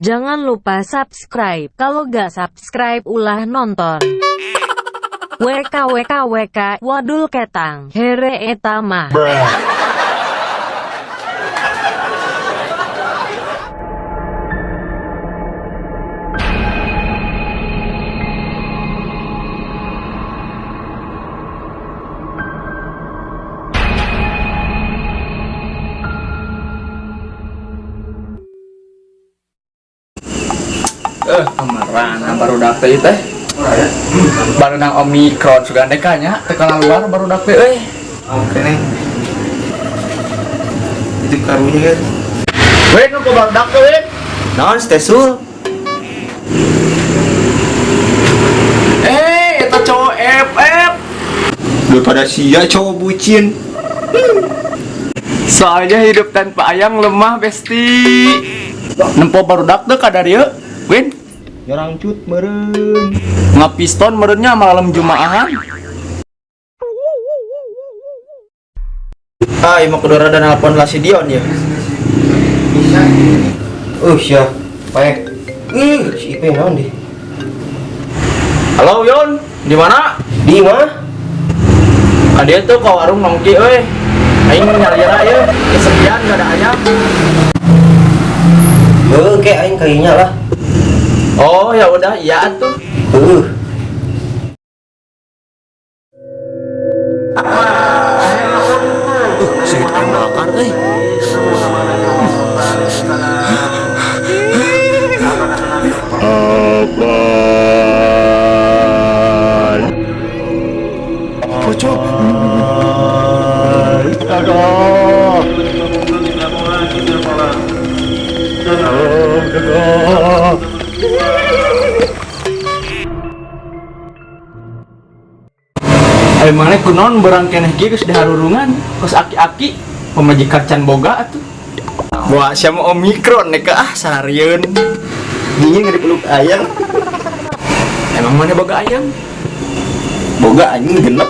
Jangan lupa subscribe. Kalau gak subscribe ulah nonton. WK wadul ketang. Here eta mah. Kemarin baru dapet teh baru nang Omikron sudah dekanya tekanan luar baru dapet oke nih itu karunya kan nu baru dapet naon stesul eta cowok FF daripada sia cowok bucin soalnya hidup tanpa ayam lemah besti nempo baru dapet kadarieu Win nyerang cut meren ngapiston merennya malam Jumaahan mau kedua dan nelpon lah si Dion ya ya baik si Ipe naon di halo Yon di mana di mana dia tuh ke warung nongki aing nyari-nyari ya kesepian gak ada ayam oke aing kayaknya lah oh ya udah iya tuh sedikit makan pocong ayo mana kunon berang keneh kieu geus diharurungan kos aki-aki pemajikan can boga atuh wah siapa Omikron nek sarieun dingin gak dipeluk ayam emang mana boga ayam boga anjing genep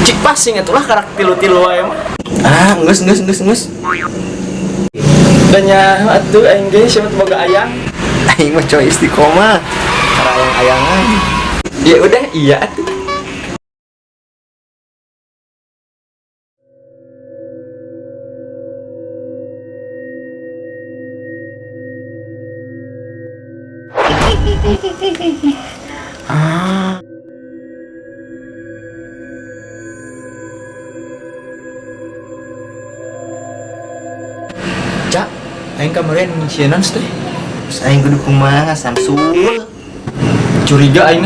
cik pasing atulah karak tilu-tilu wae mah nges danya atuh aing ge siapa boga ayam aing mah coy istiqomah cara ayang-ayangan ya udah iya atuh Cak, aing kemarin ngisianan teh. Aing kudu kumaha Samsul. Curiga aing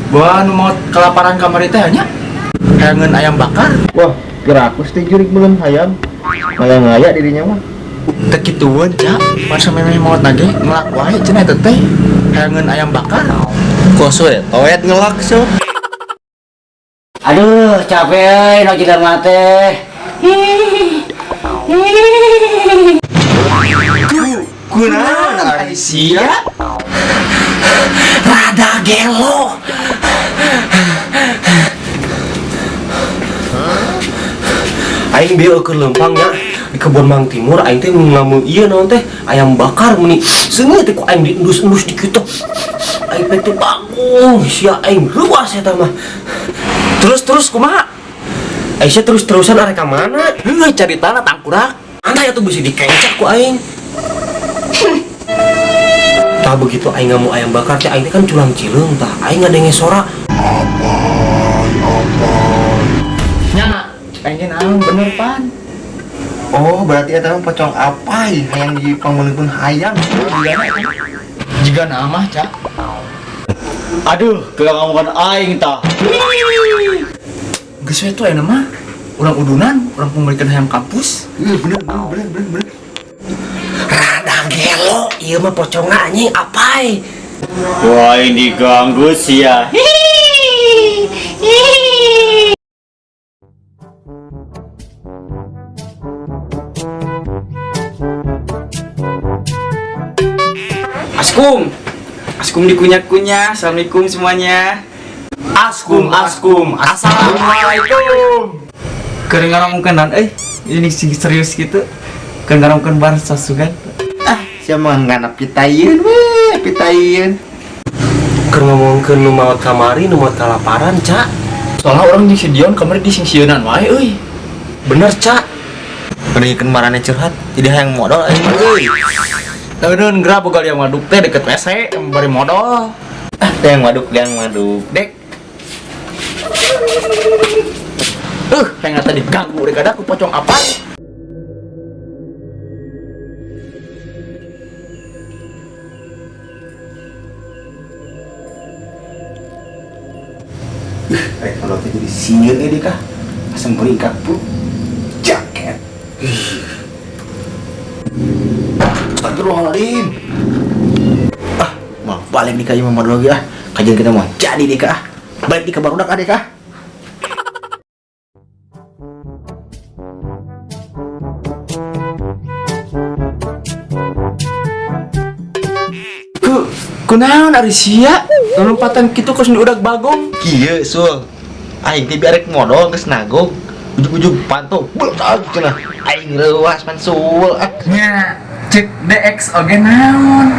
bahwa nu mau kelaparan kamari teh nya. Kangen ayam bakar. Wah, kira aku teh jurig belum ayam. Ngaya-ngaya dirinya mah. Teu kitueun, Cak. Pas memeh maot nage ngelak wae cenah eta teh. Kangen ayam bakar. Koso ya, toet ngelak so. Aduh, capek lagi dan mate. Kunaon Aisyah? Rada gelo. Aing bieu ke lempangnya di kebun Mang Timur aing teh ngamu ieu naon teh ayam bakar meni seungeut teh ku aing diendus-endus di kitu. Aing teh bagus sia aing luas eta mah. Terus kumaha? Aisyah terus-terusan arek ka mana? Heuh caritana tangkurak. Anda atuh bisa dikencak ku aing. Tah begitu aing ngamu ayam bakar teh aing teh kan culang cileung tah aing ngadenge sora. Nya, pengen naon bener pan. Oh, berarti eta mah pocong apai hayang di panggeuneun hayam. Jika nama, Cak. Aduh, kagak ngomongkan aing tah. Geus we tuh mah. Urang udunan, urang pembalikan hayam kampus. Bener. Rada gelo, ieu mah pocong anjing apai. Wah, ini diganggu sih ya. Askum dikunyah-kunyah. Assalamualaikum semuanya. Assalamualaikum. Keur ngaramungkeun ini serius gitu. Keur ngaramungkeun bar sasugan. siapa ngana pitayeun we, pitayeun. Keur ngomongkeun nu maot kamari, nu maot kalaparan, Cak. Soalnya orang jeung si Dion kamari disingsieunan wae euy. Bener, Cak. Peningkeun marane curhat, jadi hayang modal aing mah euy. Euneun geura boga liang waduk teh deket WC bari modal. Liang waduk, Dek. Pengen tadi ganggu dek ada aku pocong apa? Kalau teh jadi singeun euy kah. Asam beringkak, Bu. Jaket. Astagfirullahaladzim. Mau balik nih kayaknya mau lagi kajian kita mau jadi nih kah. Balik di kabar udah adek kah. Kunaon ari sia? Lompatan kitu kos udah bagong. Kieu sul. Aing teh biarek modal geus nagong. Ujug-ujug panto. Belag cenah. Aing leuwas man sul. Nya, cek DX oge naon?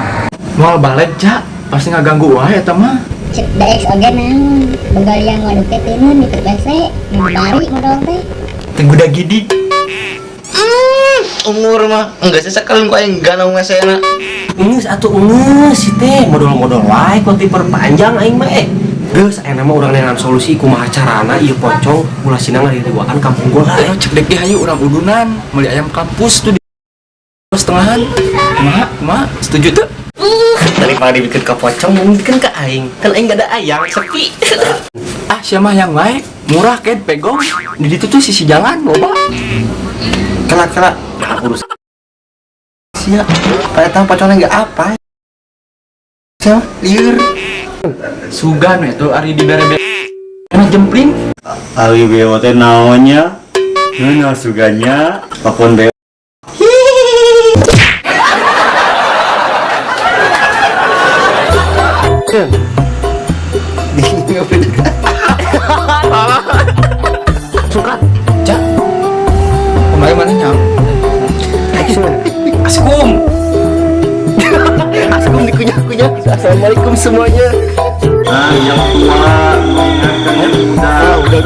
Moal balik ja, pasti ngaganggu wae eta mah. Cek DX oge naon, boga liang waduk teh teuneun di WC, nu bari modal teh. Tunggu dah gidi. Umur mah enggak sesekali ku aing ganong ngasena. Ngeus atuh ngeus si teh modal-modal wae ku diperpanjang aing mah geus aya mah urang nengan solusi kumaha carana ieu pocong ulah sina ngaririwaan kampung gua Ayo cek dek ge hayu urang udunan, meuli ayam kampus tuh di setengahan. Mak, setuju tuh? daripada dibikin ke pocong mungkin ke aing kan aing gak ada ayam sepi. Siapa yang wae murah kan pegong di ditu tuh sisi jalan loba. Kelak urus. Sia, eta pocongna enggak apa. Sia, lieur. Sugan itu ari di bere-bere enak jempling. Ari beo teh naonnya? Nanya suganya pakon beo. Suka, cak. Kemarin mana nyam? Askum. Askum dikunyah-kunyah. Assalamualaikum semuanya. Yang tua mengingatkan yang muda. Udah